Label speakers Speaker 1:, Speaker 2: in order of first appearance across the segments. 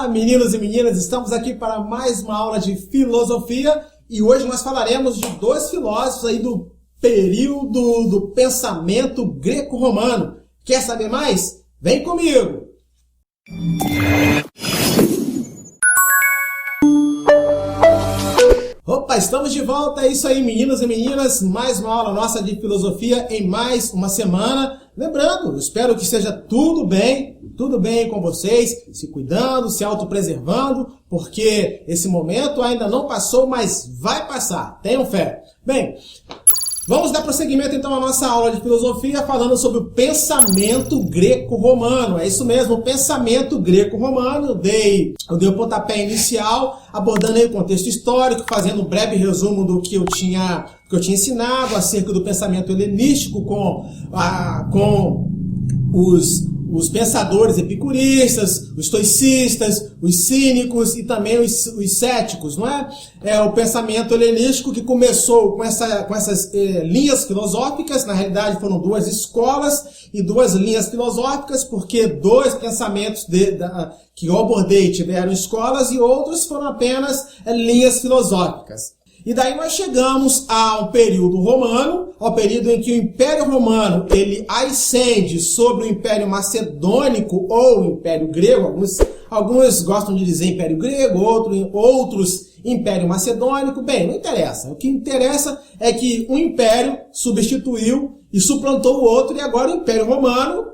Speaker 1: Olá, meninos e meninas, estamos aqui para mais uma aula de filosofia e hoje nós falaremos de dois filósofos aí do período do pensamento greco-romano. Quer saber mais? Vem comigo! Opa, estamos de volta, é isso aí, meninos e meninas, mais uma aula nossa de filosofia em mais uma semana. Lembrando, espero que seja tudo bem com vocês, se cuidando, se autopreservando, porque esse momento ainda não passou, mas vai passar, tenham fé. Bem, vamos dar prosseguimento então à nossa aula de filosofia falando sobre o pensamento greco-romano. É isso mesmo, o pensamento greco-romano. Eu dei o pontapé inicial, abordando aí o contexto histórico, fazendo um breve resumo do que eu tinha ensinado acerca do pensamento helenístico com os pensadores epicuristas, os estoicistas, os cínicos e também os céticos, não é? É o pensamento helenístico que começou com essas linhas filosóficas. Na realidade foram duas escolas e duas linhas filosóficas, porque dois pensamentos que eu abordei tiveram escolas e outros foram apenas linhas filosóficas. E daí nós chegamos ao período romano, ao período em que o Império Romano ele ascende sobre o Império Macedônico ou Império Grego. Alguns gostam de dizer Império Grego, outros Império Macedônico. Bem, não interessa. O que interessa é que um império substituiu e suplantou o outro, e agora o Império Romano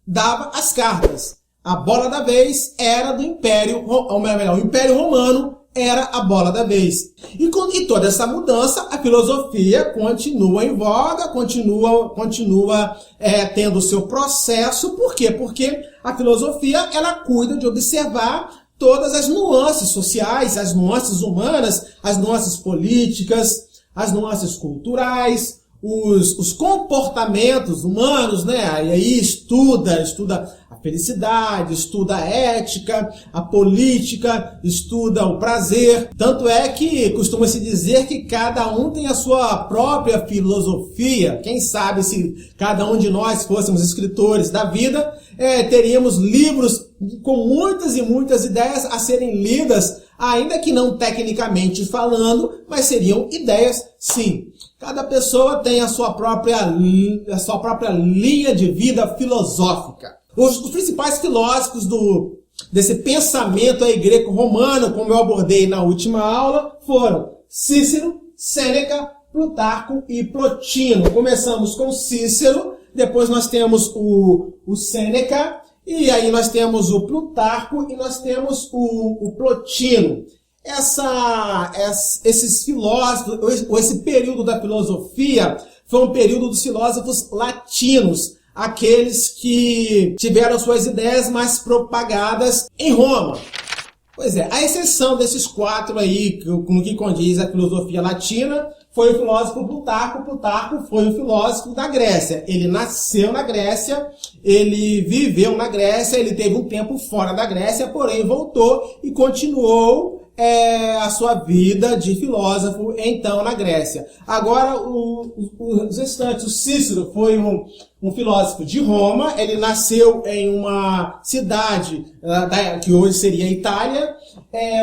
Speaker 1: dava as cartas. A bola da vez era do Império, ou melhor, o Império Romano era a bola da vez. E toda essa mudança, a filosofia continua em voga, continua tendo o seu processo. Por quê? Porque a filosofia ela cuida de observar todas as nuances sociais, as nuances humanas, as nuances políticas, as nuances culturais, os comportamentos humanos, né? E aí estuda a felicidade, estuda a ética, a política, estuda o prazer. Tanto é que costuma-se dizer que cada um tem a sua própria filosofia. Quem sabe se cada um de nós fôssemos escritores da vida, teríamos livros com muitas e muitas ideias a serem lidas, ainda que não tecnicamente falando, mas seriam ideias, sim. Cada pessoa tem a sua própria linha de vida filosófica. Os principais filósofos desse pensamento aí greco-romano, como eu abordei na última aula, foram Cícero, Sêneca, Plutarco e Plotino. Começamos com Cícero, depois nós temos o Sêneca, e aí nós temos o Plutarco e nós temos o Plotino. Esses filósofos, esse período da filosofia foi um período dos filósofos latinos, aqueles que tiveram suas ideias mais propagadas em Roma. Pois é, a exceção desses quatro aí, no que condiz a filosofia latina, foi o filósofo Plutarco. Plutarco foi o filósofo da Grécia. Ele nasceu na Grécia, ele viveu na Grécia, ele teve um tempo fora da Grécia, porém voltou e continuou a sua vida de filósofo, então, na Grécia. Agora, os restantes, o Cícero foi um filósofo de Roma, ele nasceu em uma cidade que hoje seria a Itália.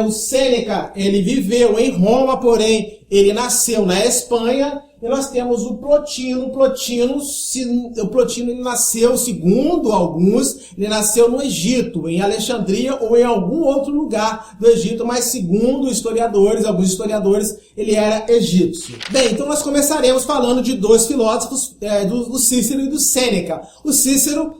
Speaker 1: O Sêneca, ele viveu em Roma, porém, ele nasceu na Espanha. E nós temos o Plotino. O Plotino ele nasceu, segundo alguns, ele nasceu no Egito, em Alexandria ou em algum outro lugar do Egito, mas segundo alguns historiadores, ele era egípcio. Bem, então nós começaremos falando de dois filósofos, do Cícero e do Sêneca. O Cícero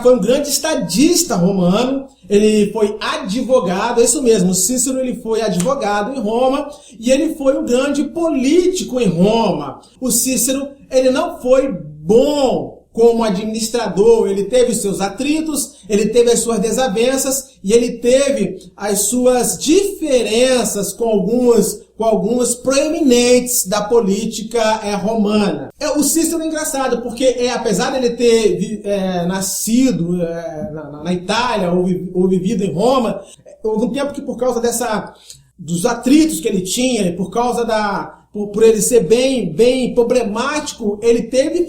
Speaker 1: foi um grande estadista romano, ele foi advogado, é isso mesmo, o Cícero ele foi advogado em Roma e ele foi um grande político em Roma. O Cícero ele não foi bom como administrador, ele teve os seus atritos, ele teve as suas desavenças e ele teve as suas diferenças com alguns proeminentes da política romana. O Cícero é engraçado, porque apesar de ele ter nascido na Itália ou vivido em Roma, houve um tempo que por causa dos atritos que ele tinha, por causa por ele ser bem problemático, ele teve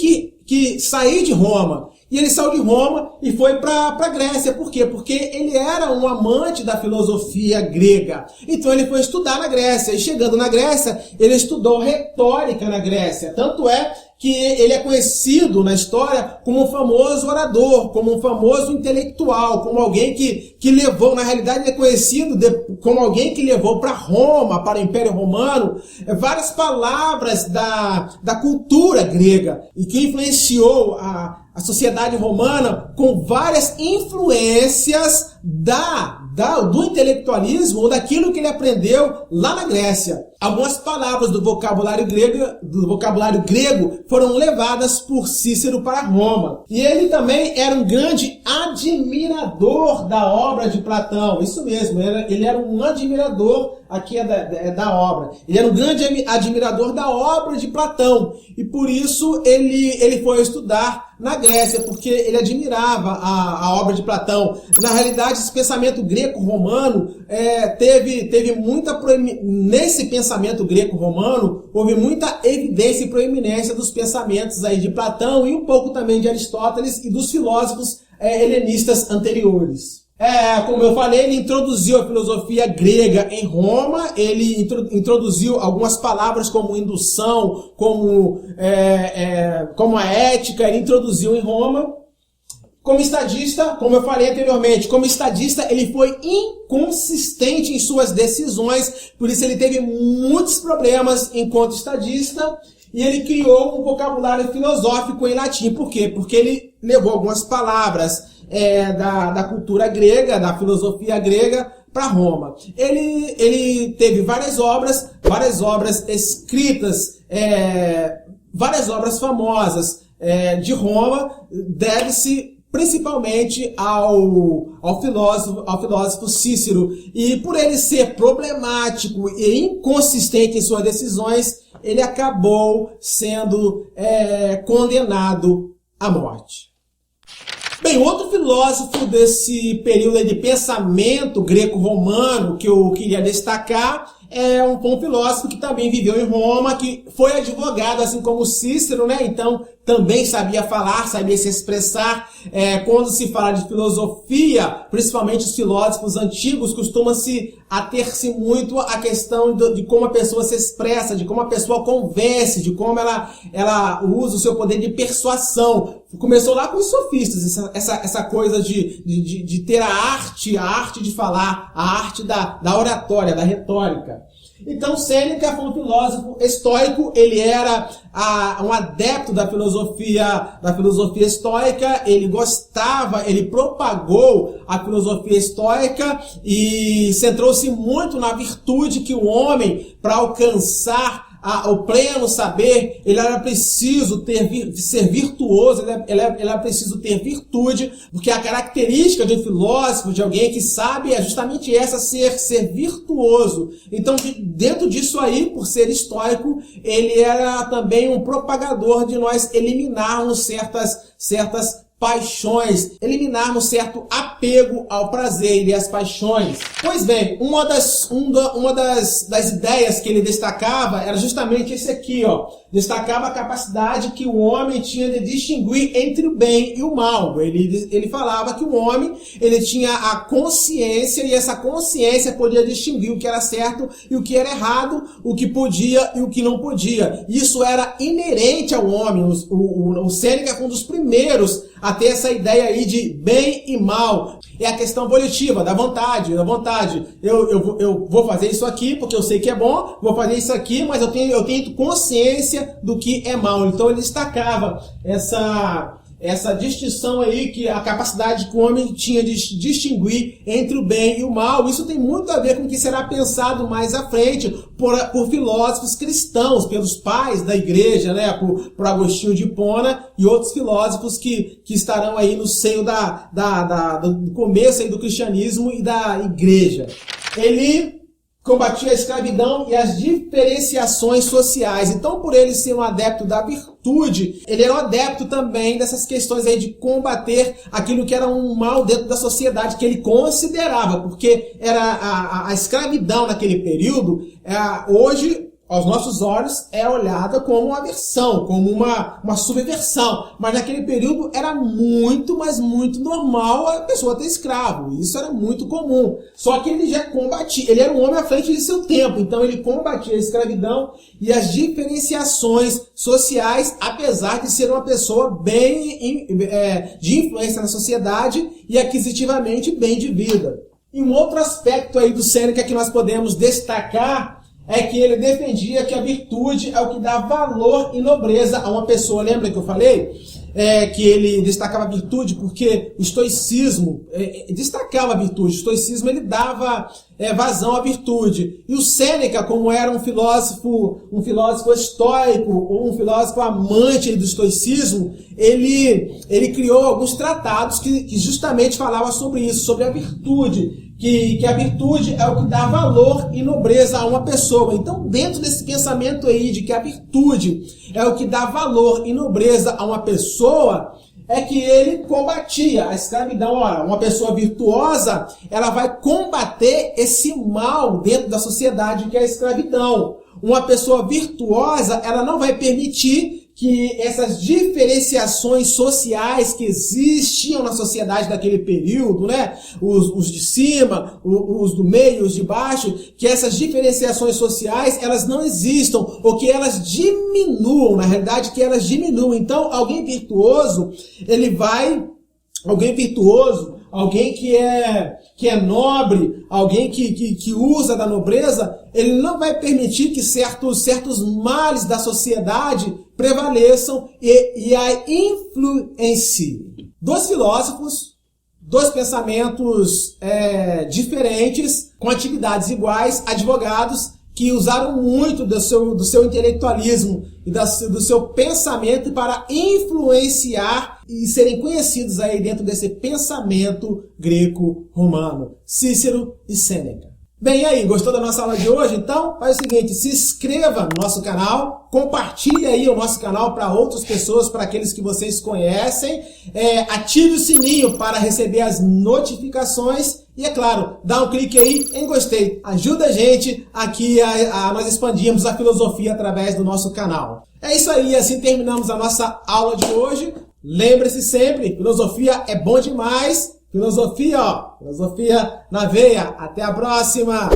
Speaker 1: que sair de Roma. E ele saiu de Roma e foi para a Grécia. Por quê? Porque ele era um amante da filosofia grega. Então ele foi estudar na Grécia. E chegando na Grécia, ele estudou retórica na Grécia. Tanto é que ele é conhecido na história como um famoso orador, como um famoso intelectual, como alguém que levou, na realidade ele é conhecido como alguém que levou para Roma, para o Império Romano, várias palavras da cultura grega e que influenciou a sociedade romana com várias influências do intelectualismo ou daquilo que ele aprendeu lá na Grécia. Algumas palavras do vocabulário grego foram levadas por Cícero para Roma. E ele também era um grande admirador da obra de Platão. Isso mesmo, ele era um admirador aqui da obra. Ele era um grande admirador da obra de Platão. E por isso ele foi estudar na Grécia, porque ele admirava a obra de Platão. Na realidade, esse pensamento greco-romano teve muita nesse pensamento greco-romano houve muita evidência e proeminência dos pensamentos aí de Platão e um pouco também de Aristóteles e dos filósofos helenistas anteriores. Como eu falei, ele introduziu a filosofia grega em Roma, ele introduziu algumas palavras como indução, como a ética, ele introduziu em Roma. Como estadista, como eu falei anteriormente, como estadista ele foi inconsistente em suas decisões, por isso ele teve muitos problemas enquanto estadista, e ele criou um vocabulário filosófico em latim. Por quê? Porque ele levou algumas palavras da cultura grega, da filosofia grega, para Roma. Ele teve várias obras escritas, várias obras famosas de Roma, deve-se principalmente ao filósofo Cícero. E por ele ser problemático e inconsistente em suas decisões, ele acabou sendo condenado à morte. Bem, outro filósofo desse período de pensamento greco-romano que eu queria destacar é um filósofo que também viveu em Roma, que foi advogado, assim como Cícero, né? Então também sabia falar, sabia se expressar. Quando se fala de filosofia, principalmente os filósofos antigos, costuma-se ater-se muito à questão de como a pessoa se expressa, de como a pessoa convence, de como ela usa o seu poder de persuasão. Começou lá com os sofistas, essa coisa de ter a arte de falar, a arte da oratória, da retórica. Então, Sêneca foi um filósofo estoico, ele era um adepto da filosofia estoica, ele propagou a filosofia estoica e centrou-se muito na virtude que o homem, para alcançar o pleno saber, ele era preciso ser virtuoso, ele era preciso ter virtude, porque a característica de um filósofo, de alguém que sabe, é justamente essa, ser virtuoso. Então, dentro disso aí, por ser estoico, ele era também um propagador de nós eliminarmos certas paixões, eliminarmos certo apego ao prazer e às paixões. Pois bem, uma das ideias que ele destacava era justamente esse aqui, ó. Destacava a capacidade que o homem tinha de distinguir entre o bem e o mal. Ele falava que o homem ele tinha a consciência, e essa consciência podia distinguir o que era certo e o que era errado, o que podia e o que não podia. Isso era inerente ao homem. O Sêneca foi um dos primeiros a ter essa ideia aí de bem e mal. É a questão volitiva, da vontade. Eu vou fazer isso aqui porque eu sei que é bom, vou fazer isso aqui, mas eu tenho consciência do que é mal. Então ele destacava essa distinção aí, que a capacidade que o homem tinha de distinguir entre o bem e o mal. Isso tem muito a ver com o que será pensado mais à frente por filósofos cristãos, pelos pais da igreja, né? Por Agostinho de Hipona e outros filósofos que estarão aí no seio do começo aí do cristianismo e da igreja. Ele combatia a escravidão e as diferenciações sociais. Então, por ele ser um adepto da virtude, ele era um adepto também dessas questões aí de combater aquilo que era um mal dentro da sociedade, que ele considerava, porque era a escravidão naquele período. Hoje aos nossos olhos é olhada como uma versão, como uma subversão. Mas naquele período era muito, mas muito normal a pessoa ter escravo. Isso era muito comum. Só que ele já combatia, ele era um homem à frente de seu tempo, então ele combatia a escravidão e as diferenciações sociais, apesar de ser uma pessoa bem de influência na sociedade e aquisitivamente bem de vida. E um outro aspecto aí do Sêneca que nós podemos destacar é que ele defendia que a virtude é o que dá valor e nobreza a uma pessoa. Lembra que eu falei? Que ele destacava a virtude porque o estoicismo destacava a virtude. O estoicismo ele dava vazão à virtude. E o Sêneca, como era um filósofo estoico, ou um filósofo amante do estoicismo, ele criou alguns tratados que justamente falavam sobre isso, sobre a virtude. Que a virtude é o que dá valor e nobreza a uma pessoa. Então, dentro desse pensamento aí de que a virtude é o que dá valor e nobreza a uma pessoa, é que ele combatia a escravidão. Ora, uma pessoa virtuosa, ela vai combater esse mal dentro da sociedade que é a escravidão. Uma pessoa virtuosa, ela não vai permitir que essas diferenciações sociais que existiam na sociedade daquele período, né? Os de cima, os do meio, os de baixo, que essas diferenciações sociais, elas não existam, ou que elas diminuam, na realidade, que elas diminuam. Então, alguém virtuoso, alguém que é nobre, alguém que usa da nobreza, ele não vai permitir que certos males da sociedade prevaleçam e a influenciem. Dois filósofos, dois pensamentos diferentes, com atividades iguais, advogados que usaram muito do seu intelectualismo e do seu pensamento para influenciar e serem conhecidos aí dentro desse pensamento greco-romano. Cícero e Sêneca. Bem, e aí, gostou da nossa aula de hoje? Então, faz o seguinte, se inscreva no nosso canal, compartilhe aí o nosso canal para outras pessoas, para aqueles que vocês conhecem, ative o sininho para receber as notificações e, é claro, dá um clique aí em gostei. Ajuda a gente aqui a nós expandirmos a filosofia através do nosso canal. É isso aí, assim terminamos a nossa aula de hoje. Lembre-se sempre, filosofia é bom demais. Filosofia na veia. Até a próxima!